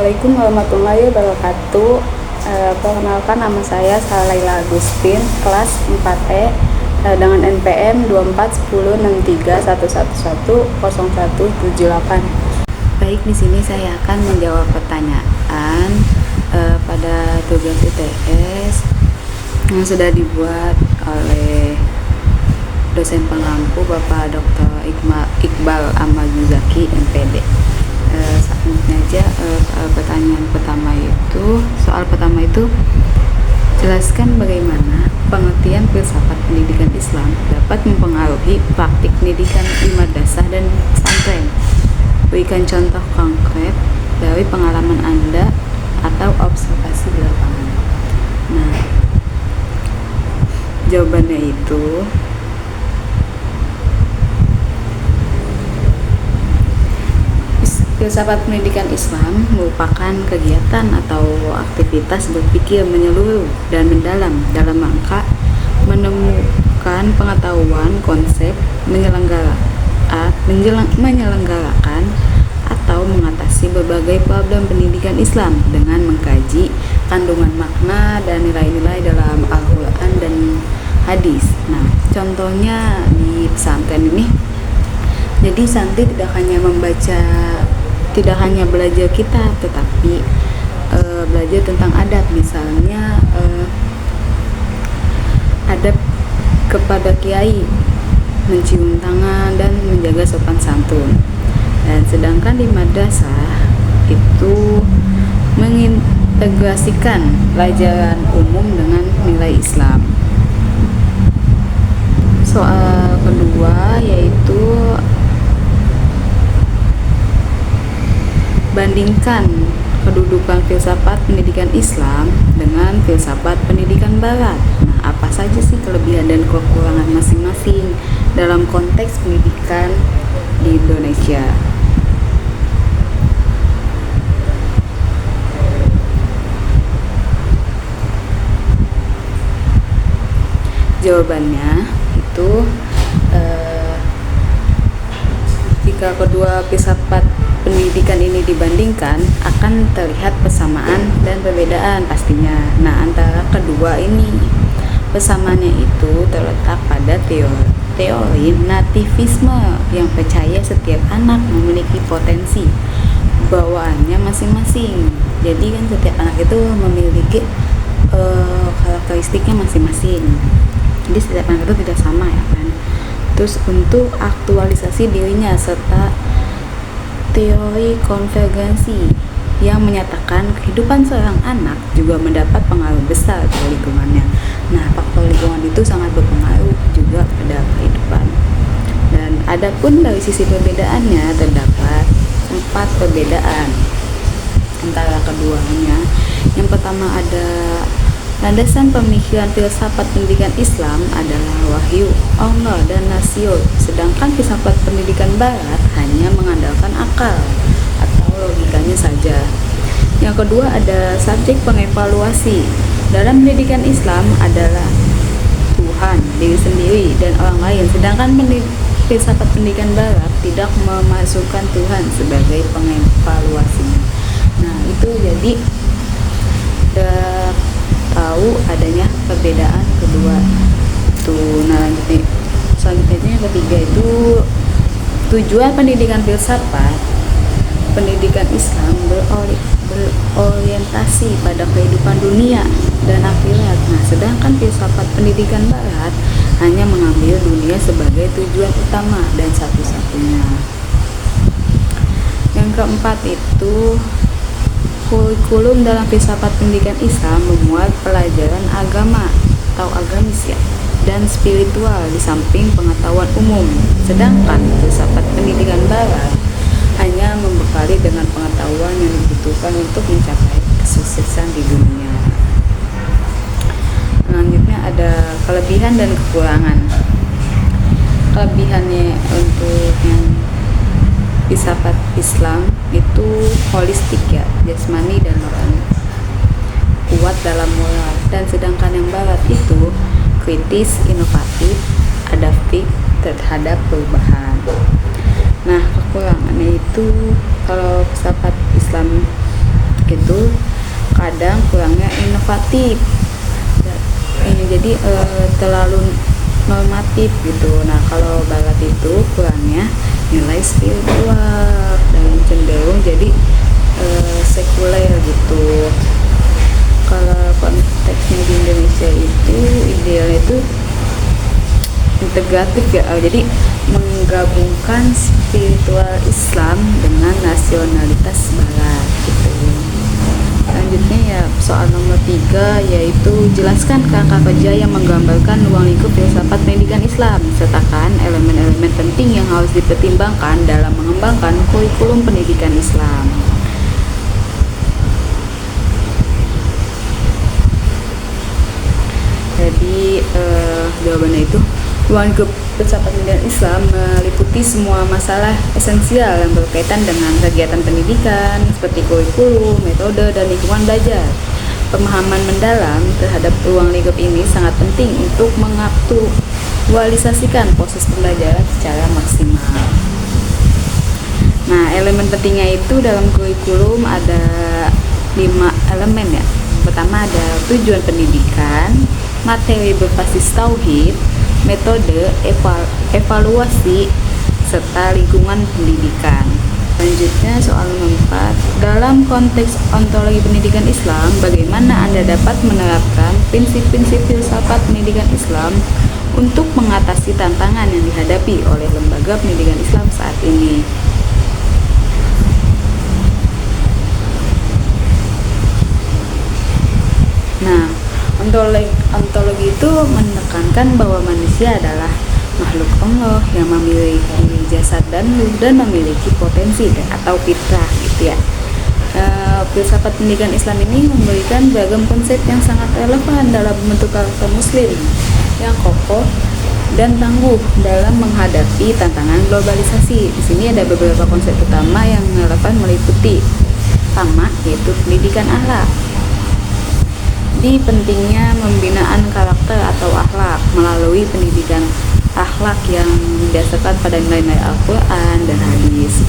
Assalamualaikum warahmatullahi wabarakatuh. Perkenalkan, nama saya Salaila Agustin, kelas 4E, dengan NPM 24106311100178. Baik, di sini saya akan menjawab pertanyaan pada tugas ITS yang sudah dibuat oleh dosen pengampu Bapak Dr. Iqbal Ahmad Muzaki, MPD. Selanjutnya aja, soal pertama itu jelaskan bagaimana pengertian filsafat pendidikan Islam dapat mempengaruhi praktik pendidikan di madrasah dan pesantren. Berikan contoh konkret dari pengalaman Anda atau observasi di lapangan. Nah, jawabannya itu filsafat pendidikan Islam merupakan kegiatan atau aktivitas berpikir menyeluruh dan mendalam dalam rangka menemukan pengetahuan, konsep, menyelenggarakan atau mengatasi berbagai problem pendidikan Islam dengan mengkaji kandungan makna dan nilai-nilai dalam Al-Quran dan hadis. Nah, contohnya di pesantren ini, jadi santri tidak hanya belajar kitab, tetapi belajar tentang adab. Misalnya adab kepada kiai, mencium tangan dan menjaga sopan santun. Dan sedangkan di madrasah itu mengintegrasikan pelajaran umum dengan nilai Islam. Soal kedua yaitu bandingkan kedudukan filsafat pendidikan Islam dengan filsafat pendidikan Barat. Nah, apa saja sih kelebihan dan kekurangan masing-masing dalam konteks pendidikan di Indonesia? Jawabannya itu jika kedua filsafat pendidikan ini dibandingkan, akan terlihat persamaan dan perbedaan pastinya. Nah, antara kedua ini, persamaannya itu terletak pada teori nativisme yang percaya setiap anak memiliki potensi bawaannya masing-masing. Jadi kan setiap anak itu memiliki karakteristiknya masing-masing. Jadi setiap anak itu tidak sama, ya kan. Terus untuk aktualisasi dirinya serta teori konvergensi yang menyatakan kehidupan seorang anak juga mendapat pengaruh besar dari lingkungannya. Nah, faktor lingkungan itu sangat berpengaruh juga pada kehidupan. Dan adapun dari sisi perbedaannya, terdapat 4 perbedaan antara keduanya. Yang pertama, ada landasan pemikiran filsafat pendidikan Islam adalah wahyu, Allah, dan rasio, sedangkan filsafat pendidikan Barat hanya mengandalkan akal atau logikanya saja. Yang kedua, ada subjek pengevaluasi. Dalam pendidikan Islam adalah Tuhan, diri sendiri, dan orang lain, sedangkan filsafat pendidikan Barat tidak memasukkan Tuhan sebagai pengevaluasinya. Nah, itu jadi tahu adanya perbedaan kedua tuh. Nah, selanjutnya yang ketiga itu tujuan pendidikan filsafat pendidikan Islam berorientasi pada kehidupan dunia dan akhirat. Nah, sedangkan filsafat pendidikan Barat hanya mengambil dunia sebagai tujuan utama dan satu-satunya. Yang keempat itu kurikulum dalam filsafat pendidikan Islam memuat pelajaran agama atau agamis dan spiritual di samping pengetahuan umum. Sedangkan filsafat pendidikan Barat hanya membekali dengan pengetahuan yang dibutuhkan untuk mencapai kesuksesan di dunia. Selanjutnya ada kelebihan dan kekurangan. Kelebihannya untuk yang filsafat Islam itu holistik, jasmani dan rohani, kuat dalam moral. Dan sedangkan yang Barat itu kritis, inovatif, adaptif terhadap perubahan. Nah, kekurangannya itu kalau filsafat Islam itu kadang kurangnya inovatif. Ini jadi terlalu normatif gitu. Nah, kalau barat itu kurangnya nilai spiritual dan cenderung jadi sekuler gitu. Kalau konteksnya di Indonesia itu idealnya itu integratif ya, jadi menggabungkan spiritual Islam dengan nasionalitas barat gitu. Selanjutnya ya soal nomor 3, yaitu jelaskan kerangka kerja yang menggambarkan ruang lingkup filsafat pendidikan Islam, sertakan elemen-elemen penting yang harus dipertimbangkan dalam mengembangkan kurikulum pendidikan Islam. Jadi jawabannya itu ruang lingkup filsafat pendidikan Islam meliputi semua masalah esensial yang berkaitan dengan kegiatan pendidikan seperti kurikulum, metode, dan lingkungan belajar. Pemahaman mendalam terhadap ruang lingkup ini sangat penting untuk mengaktualisasikan proses pembelajaran secara maksimal. Nah, elemen pentingnya itu dalam kurikulum ada 5 elemen ya. Pertama ada tujuan pendidikan, materi berbasis tauhid, metode, evaluasi, serta lingkungan pendidikan. Selanjutnya soal nomor 4, dalam konteks ontologi pendidikan Islam, bagaimana Anda dapat menerapkan prinsip-prinsip filsafat pendidikan Islam untuk mengatasi tantangan yang dihadapi oleh lembaga pendidikan Islam saat ini? Nah, ontologi itu menekankan bahwa manusia adalah makhluk Allah yang memiliki jasad dan ruh dan memiliki potensi atau fitrah gitu ya. Filsafat pendidikan Islam ini memberikan beragam konsep yang sangat relevan dalam membentuk karakter muslim yang kokoh dan tangguh dalam menghadapi tantangan globalisasi. Di sini ada beberapa konsep utama yang relevan meliputi pertama yaitu pendidikan akhlak. Di pentingnya pembinaan karakter atau akhlak melalui pendidikan akhlak yang didasarkan pada nilai-nilai Al-Quran dan hadis.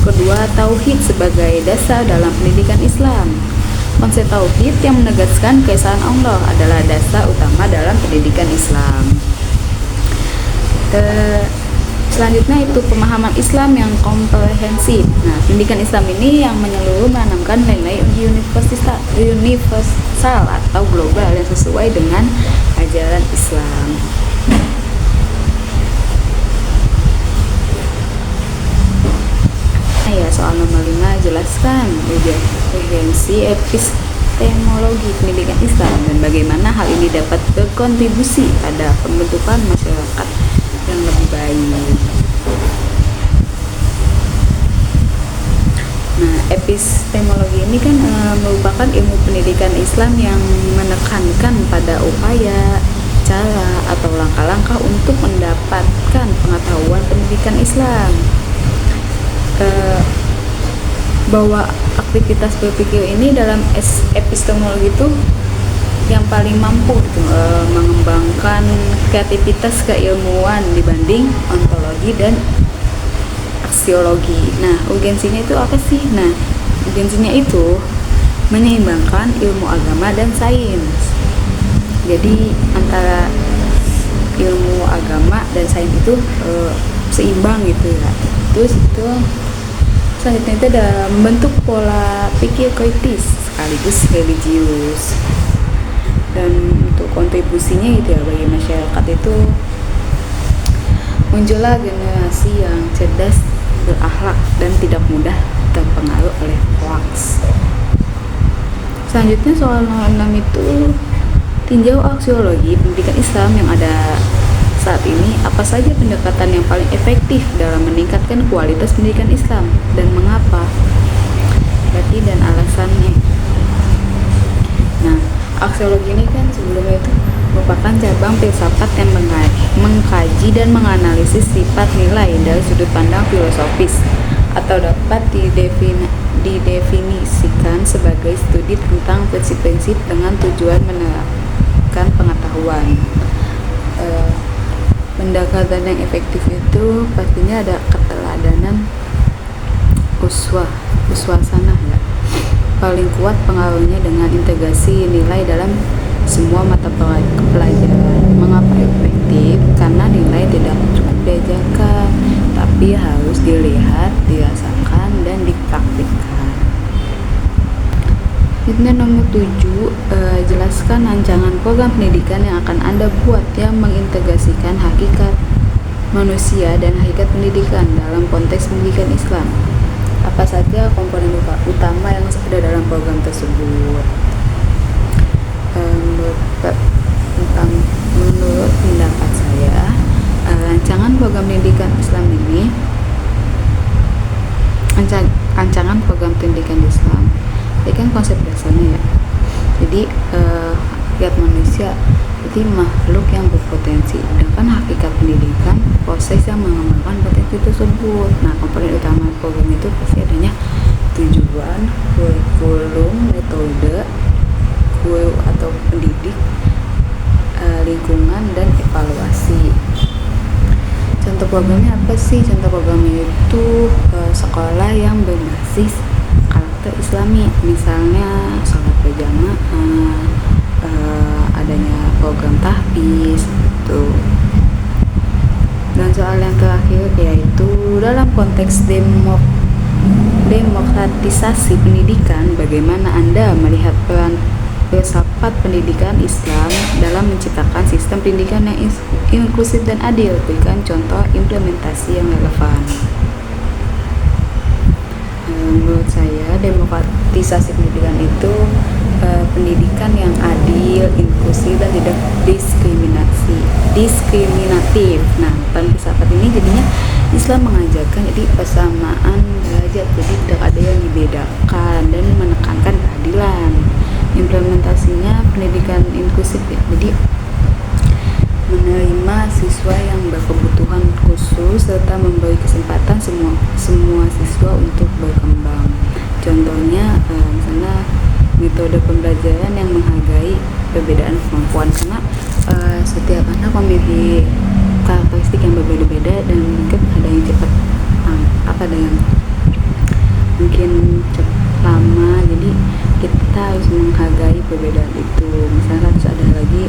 Kedua, tauhid sebagai dasar dalam pendidikan Islam. Konsep tauhid yang menegaskan keesaan Allah adalah dasar utama dalam pendidikan Islam. Selanjutnya itu pemahaman Islam yang komprehensif. Nah, pendidikan Islam ini yang menyeluruh menanamkan nilai universal atau global yang sesuai dengan ajaran Islam. Ya, soal nomor 5, jelaskan urgensi epistemologi pendidikan Islam dan bagaimana hal ini dapat berkontribusi pada pembentukan masyarakat yang lebih baik. Nah, epistemologi ini kan merupakan ilmu pendidikan Islam yang menekankan pada upaya, cara, atau langkah-langkah untuk mendapatkan pengetahuan pendidikan Islam. Bahwa aktivitas berpikir ini dalam epistemologi itu yang paling mampu mengembangkan kreativitas keilmuan dibanding ontologi dan aksiologi. Nah, urgensinya itu apa sih? Nah, urgensinya itu menyeimbangkan ilmu agama dan sains. Jadi antara ilmu agama dan sains itu seimbang gitu ya. Terus itu selanjutnya itu ada membentuk pola pikir kritis sekaligus religius. Dan untuk kontribusinya gitu ya bagi masyarakat itu muncullah generasi yang cerdas, berakhlak, dan tidak mudah terpengaruh oleh hoax. Selanjutnya soal nomor 6 itu tinjau aksiologi pendidikan Islam yang ada saat ini. Apa saja pendekatan yang paling efektif dalam meningkatkan kualitas pendidikan Islam dan mengapa? Berarti dan alasannya. Nah, aksiologi ini kan sebelumnya itu merupakan cabang filsafat yang mengkaji dan menganalisis sifat nilai dari sudut pandang filosofis atau dapat didefinisikan sebagai studi tentang prinsip-prinsip dengan tujuan menerapkan pengetahuan. Pendekatan yang efektif itu pastinya ada keteladanan uswasana ya. paling kuat pengaruhnya dengan integrasi nilai dalam semua mata pelajaran. Mengapa efektif? Karena nilai tidak cukup diajarkan, tapi harus dilihat, dirasakan, dan dipraktikkan. Fitnah nomor 7, jelaskan rancangan program pendidikan yang akan Anda buat yang mengintegrasikan hakikat manusia dan hakikat pendidikan dalam konteks pendidikan Islam. Apa saja komponen utama yang ada dalam program tersebut? Menurut pendapat saya, rancangan program pendidikan Islam ini, rancangan program pendidikan Islam, ini kan konsep dasarnya ya. Jadi hakikat manusia jadi makhluk yang berpotensi, sedangkan hakikat pendidikan proses yang mengembangkan potensi tersebut. Nah, komponen utama program itu pasti adanya tujuan, kurikulum, metode, guru atau pendidik, lingkungan, dan evaluasi. Contoh programnya apa sih? Contoh programnya itu sekolah yang berbasis karakter Islami, misalnya sholat berjamaah, adanya program tahfiz gitu. Dan soal yang terakhir yaitu dalam konteks demokratisasi pendidikan, bagaimana Anda melihat peran filsafat pendidikan Islam dalam menciptakan sistem pendidikan yang inklusif dan adil? Berikan contoh implementasi yang relevan. Menurut saya, demokratisasi pendidikan itu pendidikan yang adil, inklusif, dan tidak diskriminatif. Nah, peran filsafat ini jadinya Islam mengajarkan jadi persamaan derajat, jadi tidak ada yang dibedakan dan menekankan keadilan. Implementasinya pendidikan inklusif ya, jadi menerima siswa yang berkebutuhan khusus serta memberi kesempatan semua siswa untuk berkembang. Contohnya misalnya metode pembelajaran yang menghargai perbedaan kemampuan, karena setiap anak memiliki karakteristik yang berbeda-beda dan mungkin ada yang cepat ada yang mungkin cepat lama, jadi kita harus menghargai perbedaan itu. Misalnya terus ada lagi